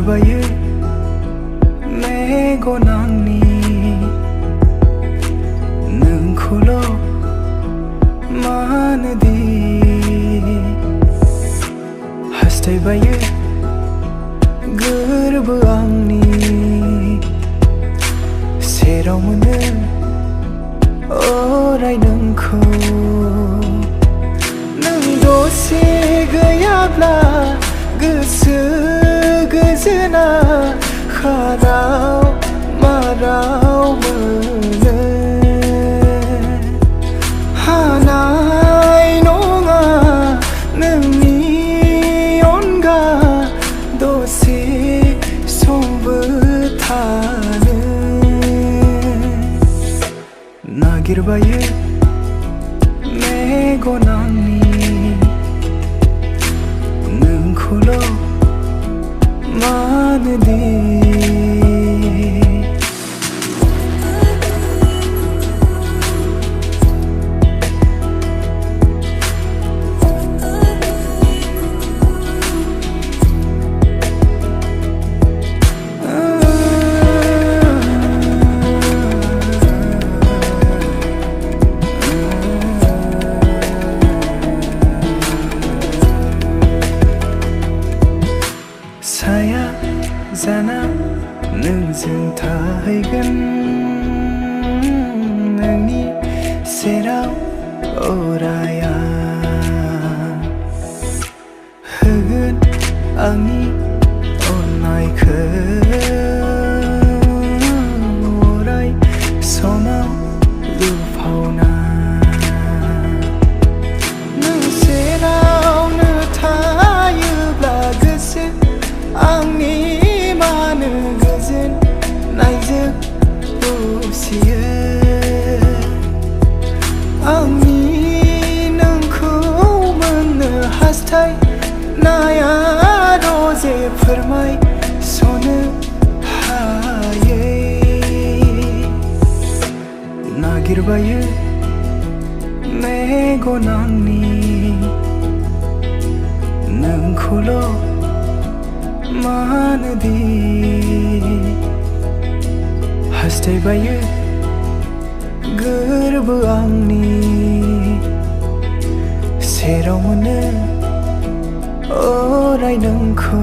नागिरबायो मेगन आंनि नोंखौल' मानोदि हास्थायबायो गोरबो आंनि सेराव मोनो अराय नोंखौ नों दसे गैयाब्ला गोसो गोजोना खाराव माराव मोनो हानाय नङा नोंनि अनगा दसे समबो थानो नागिरबायो मेगन आंनि नोंखौल' मानोदि साया जाना नोंजों थाहैगोन नोंनि सेराव अराया होगोन आंनि अननायखौ अराय समाव लुफावना नों सेरावनो थायोब्ला गोसो आंनि मानो गोजोन नायजों दसेयो आंनि नोंखौ मोननो हास्थायनाया रजे फोरमायस'नो हायै नागिरबायो मेगन आंनि नोंखौल' मानोदि हास्थायबायो गोरबो आंनि सेराव मोनो अराय नोंखौ